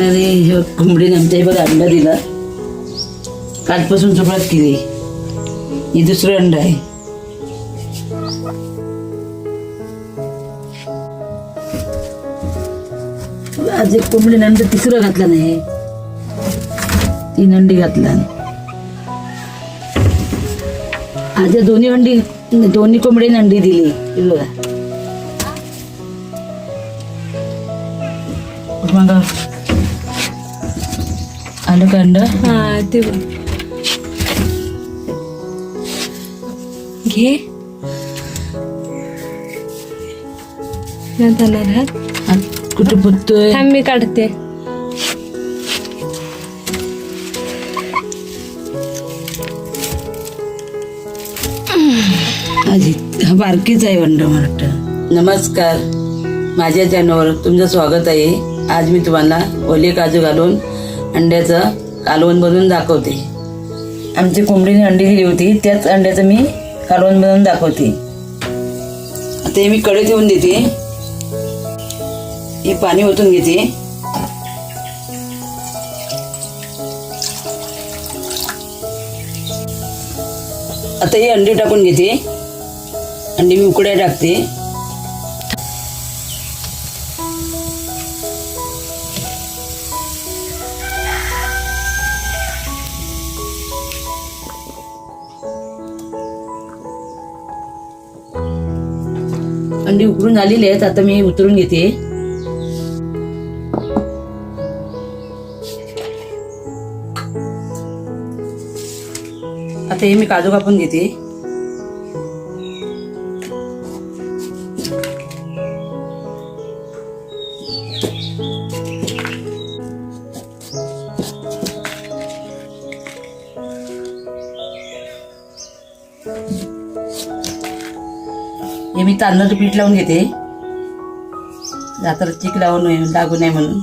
अरे कोंबडीने आमच्या बघा अंडा दिला. कालपासून सुरुवात केली. ही दुसरं अंडा आहे. आज एक कोंबडीने अंडा तिसरं घातला नाही, 3 अंडी घातला. आज दोन्ही कोंबडीने अंडी दिली. बघा मग आलं का अंडा? हा ते घे कुठे पुततोय? थांब मी काढते. आजी हा बारकीच आहे अंडा मराठ. नमस्कार, माझ्या चॅनलवर तुमचं स्वागत आहे. आज मी तुम्हाला ओले काजू घालून अंड्याचं कालवण बनवून दाखवते. आमची कोंबडीने अंडी दिली होती, त्याच अंड्याचं मी कालवण बनवून दाखवते. आता हे मी कढई ठेवून देते. हे पाणी ओतून घेते. आता हे अंडे टाकून घेते. अंडी मी उकड्या टाकते. अंडी उकडून आलेली आहेत. आता मी उतरून घेते. आता हे मी काजू कापून घेते. हे मी तांदळाचं पीठ लावून घेते. दाताला चीक लागू नये म्हणून.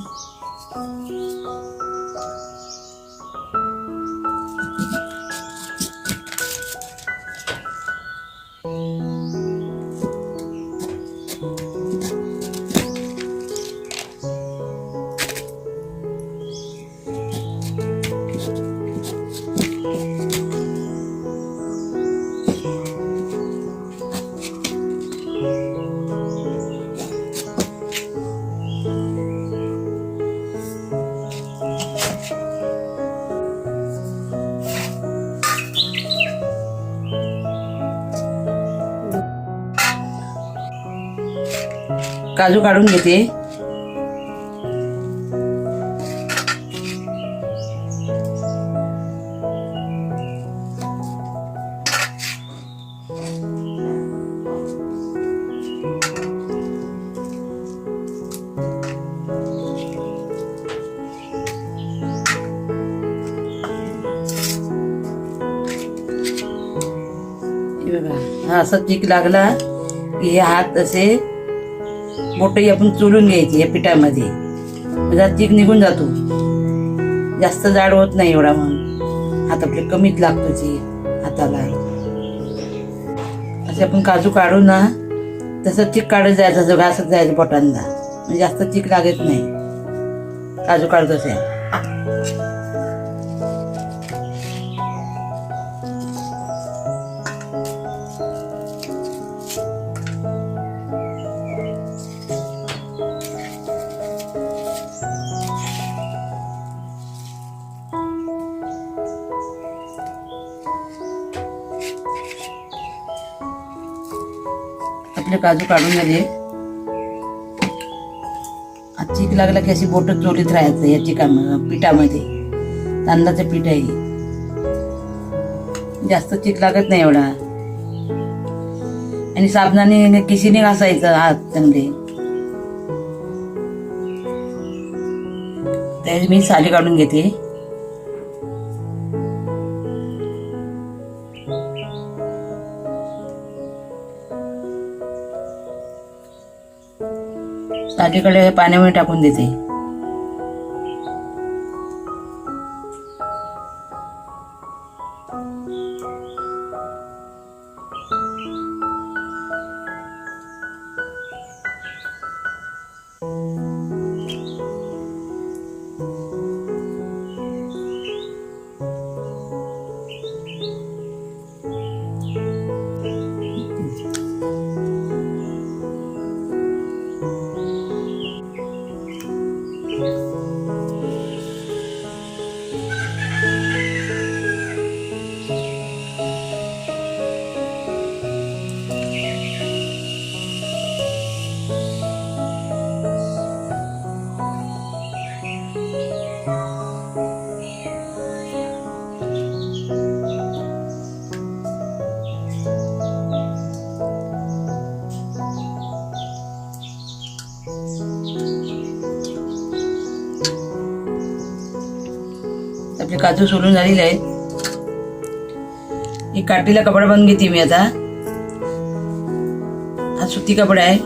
काजू काढून घेते. हा असा चीक लागला की हे हात असे बोटही आपण चोलून घ्यायची या पिठामध्ये. म्हणजे चीक निघून जातो. जास्त जाड होत नाही एवढा, म्हणून हात आपले कमीच लागतो चीक हाताला. असे आपण काजू काढू ना तसं चीक काढत जायचं, असं घासत जायचं बोटांना. म्हणजे जास्त चीक लागत नाही काजू काढत असे. आपले काजू काढून झाले. चीक लागला की अशी बोट चोलीत राहायचं या चिकामध्ये, पिठामध्ये. तांदळाचं पीठ आहे, जास्त चीक लागत नाही एवढा. आणि साबणाने किशीने घासायचं हात चांगले. त्याची मी साली काढून घेते. सालीकडे पाण्यामध्ये टाकून देते. आपले काजू सोलून झालेले आहेत. एक काठीला कपडा बांधून घेते मी आता. हा सुती कपडा आहे.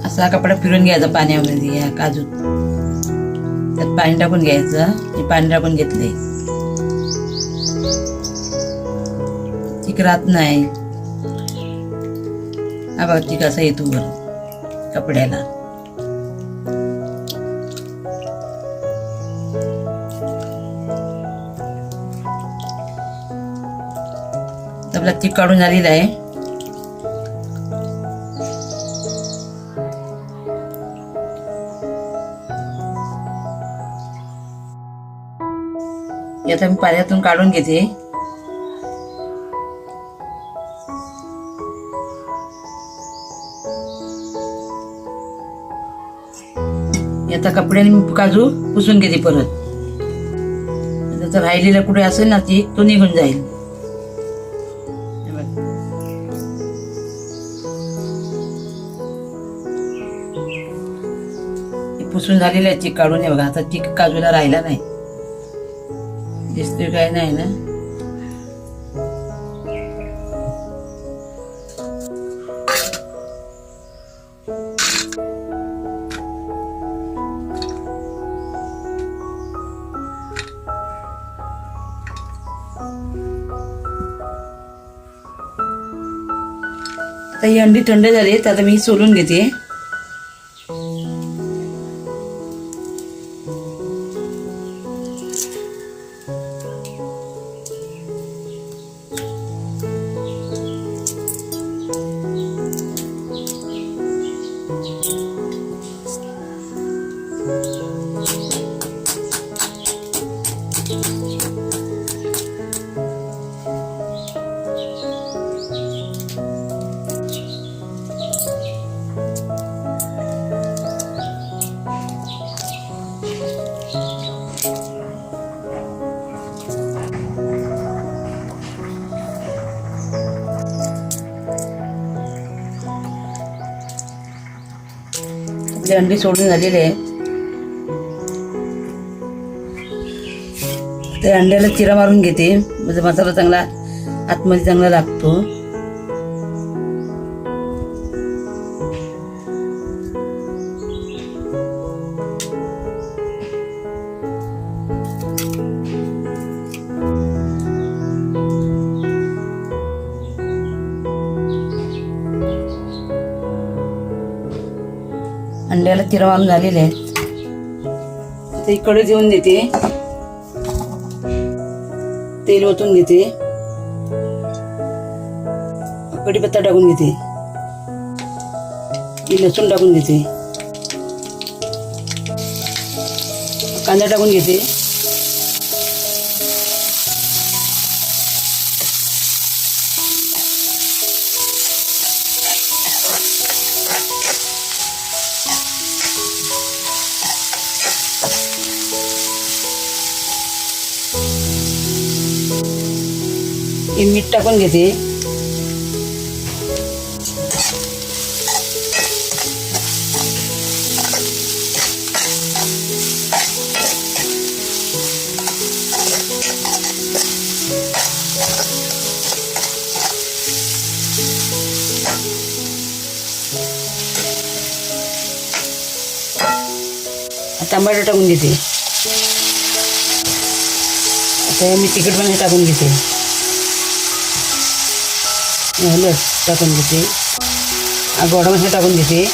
असा कपडा फिरून घ्यायचा पाण्यामध्ये. या काजू त्यात पाणी टाकून घ्यायचं. हे पाणी टाकून घेतले. चिक राहत नाही. हा बघ चिक असा येतो वर कपड्याला. आपला चिक काढून झालेला आहे. आता मी पाण्यातून काढून घेते. आता कपड्याने काजू पुसून घेते परत. आता राहिलेला कुठे असेल ना ती तो निघून जाईल. पुसून झालेला आहे चिक काढून. बघा आता चिक काजूला राहिला नाही. दिसतोय काय नाही ना. आता ही अंडी थंड झाली. आता मी सोलून घेते. आपले अंडी सोडून झालेले आहेत. ते अंड्याला चिरा मारून घेते. म्हणजे मसाला चांगला आतमध्ये चांगला लागतो. अंड्याला चिरा मारून झालेले आहेत. आता इकडे देऊन देते. तेल ओतून घेते. कढीपत्ता टाकून घेते. लसूण टाकून घेते. कांदा टाकून घेते. मीठ टाकून घेते. टमाटर टाकून घेते. आता मी तिखट पण टाकून घेते. हळद टाकून घेते. गोडा मसाला टाकून घेते.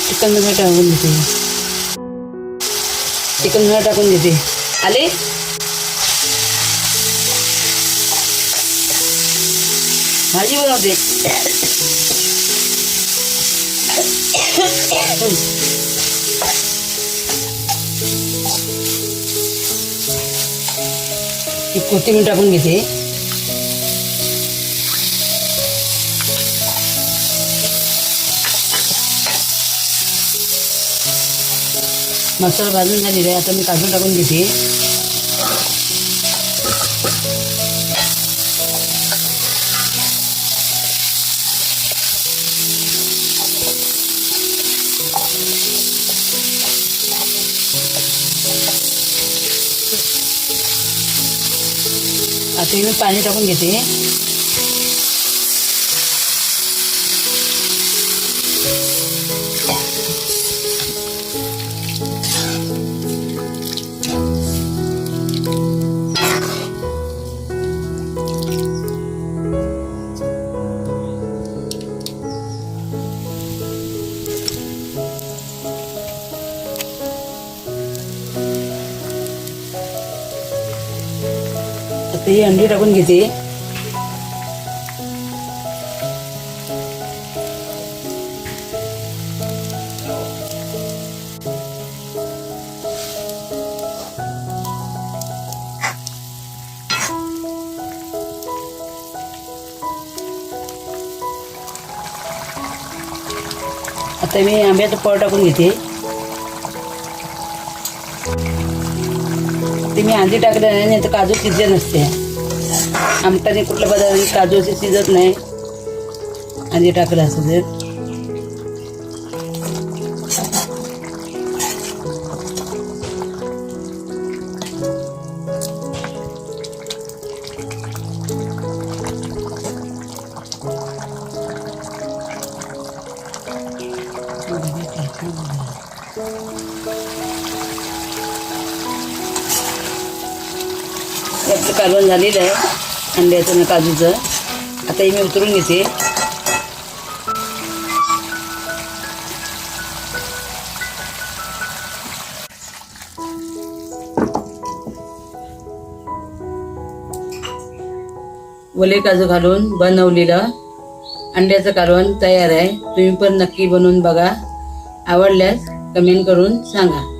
चिकन मसाला टाकून घेते. चिकन मसाला टाकून घेते. आले भाजी बनवते. कोथिंबीर टाकून घेते. मसाला भाजून झालेला आहे. आता मी काजू टाकून घेते. आता मी पाणी टाकून घेते. आता ही अंडी टाकून घेते. आता मी आंब्याचं फळ टाकून घेते. ते मी आधी टाकलं नाही तर काजू शिजले नसते. आमटाने कुठल्या पदार्थ काजू असे शिजत नाही. आधी टाकलं असं जर याचं कालवण झालेलं आहे अंड्याचं आणि काजूचं. आता हे मी उतरून घेते. ओले काजू घालून बनवलेलं अंड्याचं कालवण तयार आहे. तुम्ही पण नक्की बनवून बघा. आवडल्यास कमेंट करून सांगा.